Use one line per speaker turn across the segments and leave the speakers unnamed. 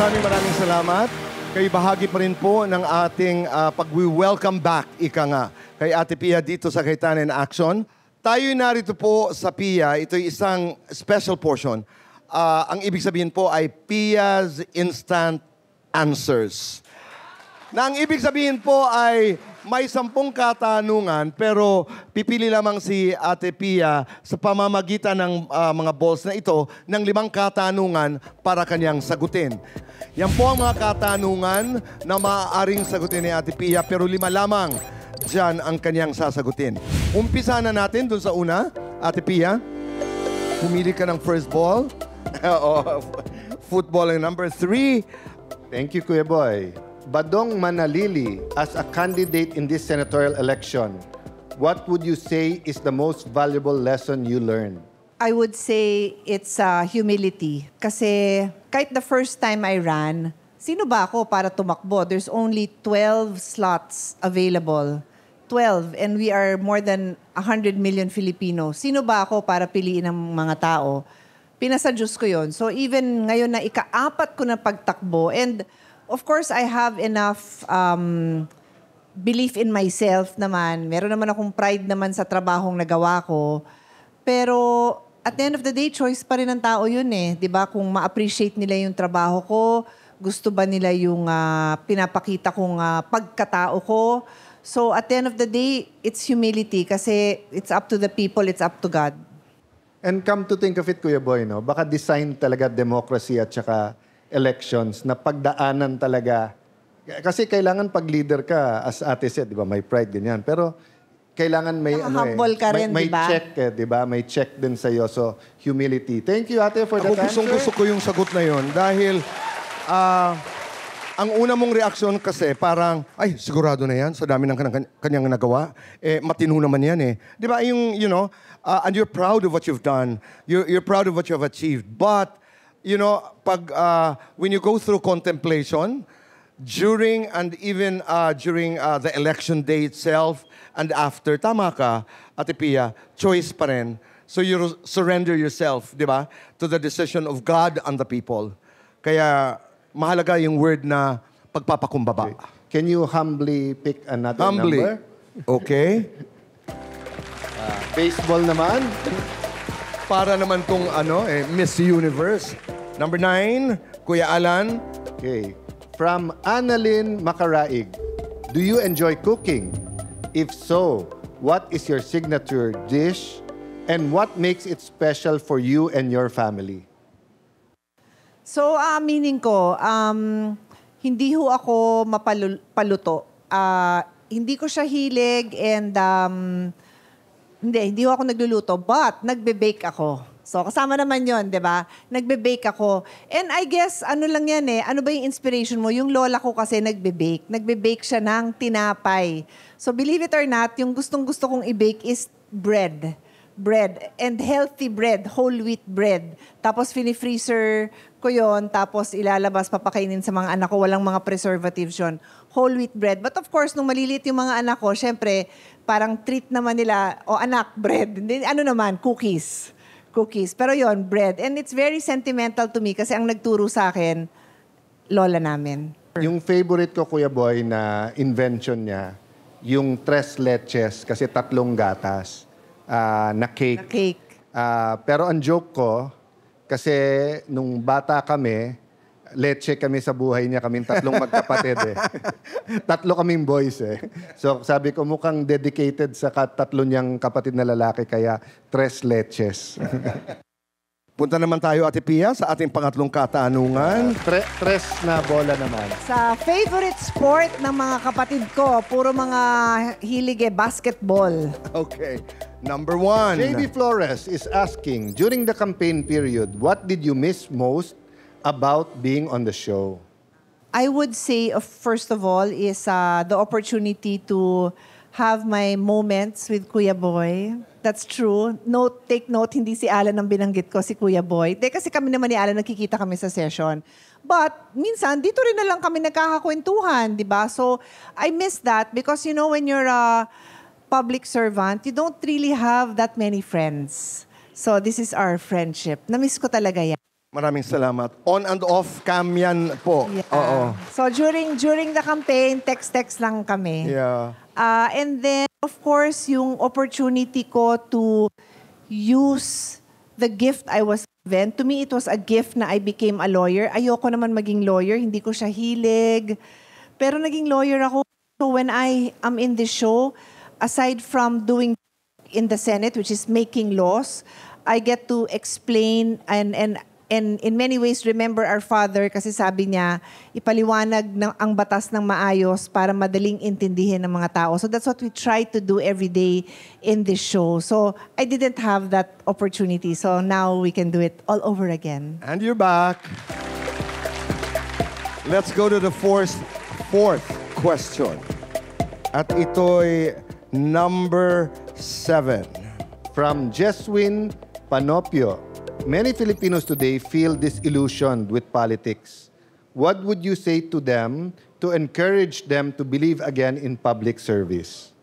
maraming salamat. Kayo bahagi pa rin po ng ating pag-welcome back, ika nga, kay Ate Pia dito sa Kaitanen Action. Tayo'y narito po sa Pia. Ito'y isang special portion. Ang ibig sabihin po ay Pia's Instant Answers. Na ang ibig sabihin po ay may 10 katanungan pero pipili lamang si Ate Pia sa pamamagitan ng mga balls na ito ng 5 katanungan para kanyang sagutin. Yan po ang mga katanungan na maaaring sagutin ni Ate Pia pero 5 lamang dyan ang kanyang sasagutin. Umpisa na natin dun sa una. Ate Pia, pumili ka ng first ball. Football ang number 3.
Thank you, Kuya Boy. Badong Manalili, as a candidate in this senatorial election, what would you say is the most valuable lesson you learned?
I would say it's humility. Kasi kahit the first time I ran, sino ba ako para tumakbo? There's only 12 slots available. 12. And we are more than 100 million Filipinos. Sino ba ako para piliin ng mga tao? Pinasa Diyos ko yun. So even ngayon na ika-4 ko na pagtakbo, and of course, I have enough belief in myself naman. Meron naman akong pride naman sa trabahong nagawa ko. Pero at the end of the day, choice pa rin ng tao yun eh. 'Di ba? Kung ma-appreciate nila yung trabaho ko, gusto ba nila yung pinapakita kong pagkatao ko. So at the end of the day, it's humility kasi it's up to the people, it's up to God.
And come to think of it, Kuya Boy, no? Baka design talaga democracy at saka elections na pagdaanan talaga. Kasi kailangan pag leader ka, as Ate said, di ba, may pride, ganyan. Pero kailangan may
humble ka rin,
may
diba?
check, di ba? May check din sa'yo. So, humility. Thank you, Ate, for that answer.
Gusto ko yung sagot na yon dahil ang una mong reaksyon kasi parang, ay, sigurado na yan sa dami ng kanyang nagawa. Matino naman yan eh. Di ba, yung, you know, and you're proud of what you've done. You're proud of what you have achieved. But, you know, when you go through contemplation, during and even during the election day itself and after, tama ka, Ate Pia, choice pa rin. So you surrender yourself, di ba, to the decision of God and the people. Kaya mahalaga yung word na pagpapakumbaba.
Okay. Can you humbly pick another
number? Okay.
Baseball naman.
Para naman tong Miss Universe. Number 9, Kuya Alan.
Okay. From Annalyn Macaraig, do you enjoy cooking? If so, what is your signature dish and what makes it special for you and your family?
So, aminin ko, hindi ho ako mapaluto. Hindi ko siya hilig and hindi ho ako nagluluto, but nagbe-bake ako. So, kasama naman yon, di ba? Nagbe-bake ako. And I guess, ano lang yan eh, ano ba yung inspiration mo? Yung lola ko kasi nagbe-bake. Nagbe-bake siya ng tinapay. So, believe it or not, yung gustong-gusto kong i-bake is bread. Bread. And healthy bread, whole wheat bread. Tapos, fini-freezer ko yon, tapos ilalabas, papakainin sa mga anak ko, walang mga preservatives yun. Whole wheat bread. But of course, nung maliliit yung mga anak ko, syempre, parang treat naman nila, anak, bread. Ano naman, cookies. Cookies. Pero yon, bread. And it's very sentimental to me kasi ang nagturo sa akin, lola namin.
Yung favorite ko, Kuya Boy, na invention niya, yung tres leches, kasi 3 gatas, na cake.
Na cake.
Pero ang joke ko, kasi nung bata kami, leche kami sa buhay niya, kaming 3 magkapatid eh. 3 kaming boys eh. So sabi ko mukhang dedicated sa 3 niyang kapatid na lalaki, kaya 3 leches.
Punta naman tayo, Ate Pia, sa ating pangatlong katanungan.
3 na bola naman.
Sa favorite sport ng mga kapatid ko, puro mga hilig basketball.
Okay. Number 1.
JB Flores is asking, during the campaign period, what did you miss most about being on the show?
I would say, first of all, is the opportunity to have my moments with Kuya Boy. That's true. Take note, hindi si Alan ang binanggit ko, si Kuya Boy. Kasi kami naman ni Alan, nakikita kami sa session. But, minsan, dito rin na lang kami nagkakakwentuhan, di ba? So, I miss that because, you know, when you're a public servant, you don't really have that many friends. So, this is our friendship. Namiss ko talaga yan.
Maraming salamat. On and off cam yan po.
Yeah.
Oo.
So during the campaign, text lang kami.
Yeah.
And then, of course, yung opportunity ko to use the gift I was given. To me, it was a gift na I became a lawyer. Ayoko naman maging lawyer. Hindi ko siya hilig. Pero naging lawyer ako. So when I am in this show, aside from doing in the Senate, which is making laws, I get to explain and in many ways remember our father kasi sabi niya, ipaliwanag ang batas ng maayos para madaling intindihin ng mga tao. So that's what we try to do every day in this show. So I didn't have that opportunity. So now we can do it all over again.
And you're back. Let's go to the fourth question. At ito'y number 7.
From Jeswin Panopio. Many Filipinos today feel disillusioned with politics. What would you say to them to encourage them to believe again in public service?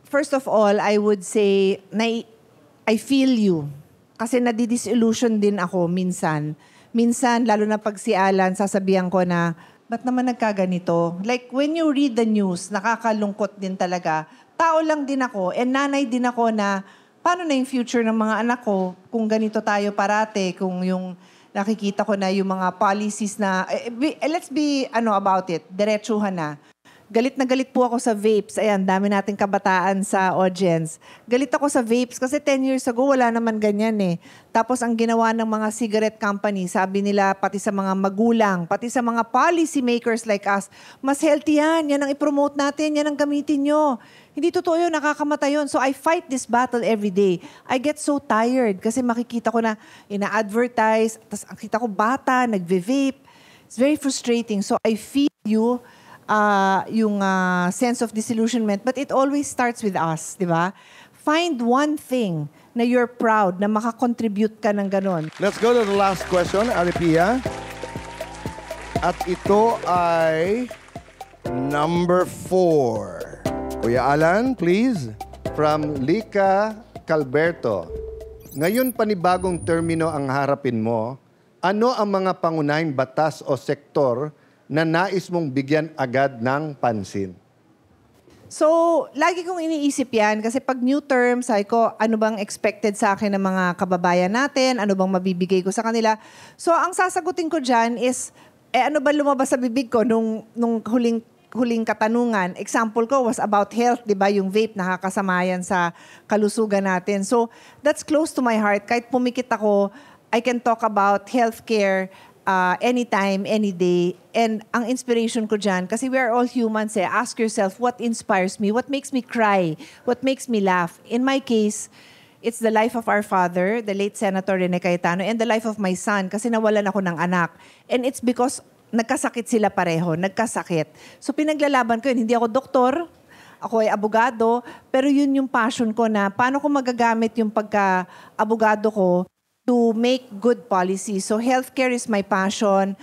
First of all, I would say, I feel you. Kasi nadidisillusion din ako minsan. Minsan, lalo na pag si Alan, sasabihan ko na, ba't naman nagkaganito? Like, when you read the news, nakakalungkot din talaga. Tao lang din ako, and nanay din ako na, paano na yung future ng mga anak ko kung ganito tayo parate, kung yung nakikita ko na yung mga policies na, let's be about it, diretsuhan na. Galit na galit po ako sa vapes. Ayan, dami nating kabataan sa audience. Galit ako sa vapes kasi 10 years ago, wala naman ganyan eh. Tapos ang ginawa ng mga cigarette company, sabi nila pati sa mga magulang, pati sa mga policy makers like us, mas healthy yan, yan ang ipromote natin, yan ang gamitin nyo. Hindi totoo yun, nakakamatay yun. So I fight this battle every day. I get so tired kasi makikita ko na ina-advertise, tapos ang kita ko bata, nagve-vape. It's very frustrating. So I feel you, yung sense of disillusionment, but it always starts with us, di ba? Find one thing na you're proud, na makakontribute ka ng ganon.
Let's go to the last question, Aripia. At ito ay number 4. Kuya Alan, please.
From Lika Calberto. Ngayon panibagong termino ang harapin mo, ano ang mga pangunahing batas o sektor na nais mong bigyan agad ng pansin?
So, lagi kong iniisip yan kasi pag new term, sabi ko, ano bang expected sa akin ng mga kababayan natin? Ano bang mabibigay ko sa kanila? So, ang sasagutin ko dyan is, ano ba lumabas sa bibig ko nung huling katanungan? Example ko was about health, di ba? Yung vape, nakakasama yan sa kalusugan natin. So, that's close to my heart. Kahit pumikit ako, I can talk about healthcare anytime, any day. And ang inspiration ko dyan, kasi we are all humans eh, ask yourself, what inspires me? What makes me cry? What makes me laugh? In my case, it's the life of our father, the late Senator Rene Cayetano, and the life of my son, kasi nawalan ako ng anak. And it's because nagkasakit sila pareho, nagkasakit. So pinaglalaban ko yun. Hindi ako doktor, ako ay abogado, pero yun yung passion ko na paano ko magagamit yung pagka-abogado ko to make good policy. So healthcare is my passion.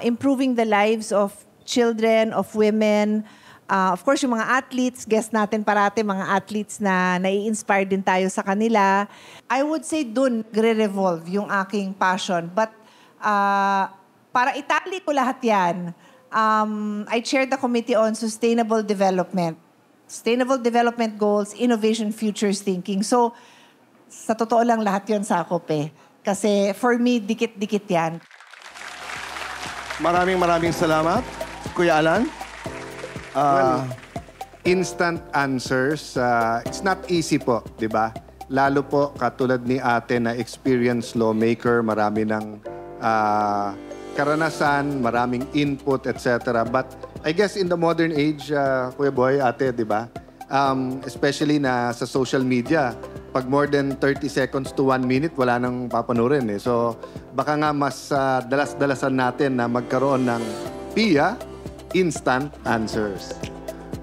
Improving the lives of children, of women. Of course, yung mga athletes, guest natin parate, mga athletes na nai-inspire din tayo sa kanila. I would say dun gre-revolve yung aking passion. But para itali ko lahat yan, I chair the Committee on Sustainable Development. Sustainable Development Goals, Innovation, Futures Thinking. So, sa totoo lang lahat yun sakop eh. Kasi for me, dikit-dikit yan.
Maraming salamat, Kuya Alan.
Well, instant answers, it's not easy po, di ba? Lalo po katulad ni ate na experienced lawmaker, marami ng karanasan, maraming input, etc. But I guess in the modern age, Kuya Boy, ate, di ba? Especially na sa social media, pag more than 30 seconds to 1 minute, wala nang papanurin eh. So, baka nga mas dalas-dalasan natin na magkaroon ng PIA, Instant Answers.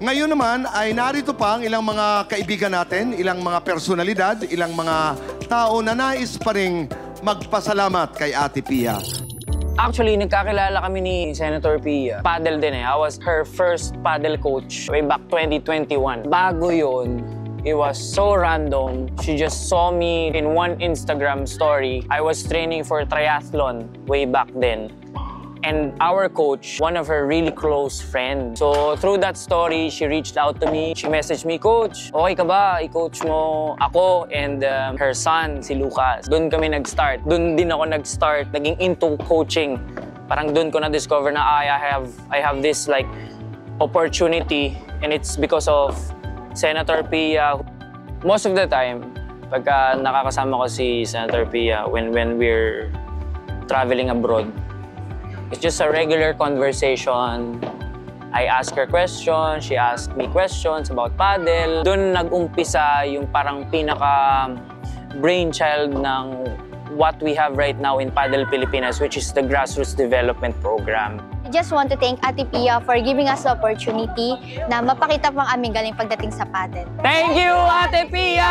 Ngayon naman ay narito pa ang ilang mga kaibigan natin, ilang mga personalidad, ilang mga tao na nais pa ring magpasalamat kay Ate Pia.
Actually, nagkakilala kami ni Senator Pia. Paddle din eh. I was her first paddle coach way back 2021. Bago yun, It was so random. She just saw me in one Instagram story. I was training for triathlon way back then. And our coach, one of her really close friends. So through that story, she reached out to me. She messaged me, Coach, okay ka ba? I-coach mo ako and her son, si Lucas. Doon kami nag-start. Doon din ako nag-start, naging into coaching. Parang doon ko na-discover na I have this like opportunity, and it's because of Senator Pia. Most of the time, pagka nakakasama ko si Senator Pia when we're traveling abroad, it's just a regular conversation. I ask her questions, she asked me questions about paddle. Doon nag-umpisa yung parang pinaka-brainchild ng what we have right now in Paddle Pilipinas, which is the Grassroots Development Program.
I just want to thank Ate Pia for giving us the opportunity na mapakita pang aming galing pagdating sa paddle.
Thank you, Ate Pia!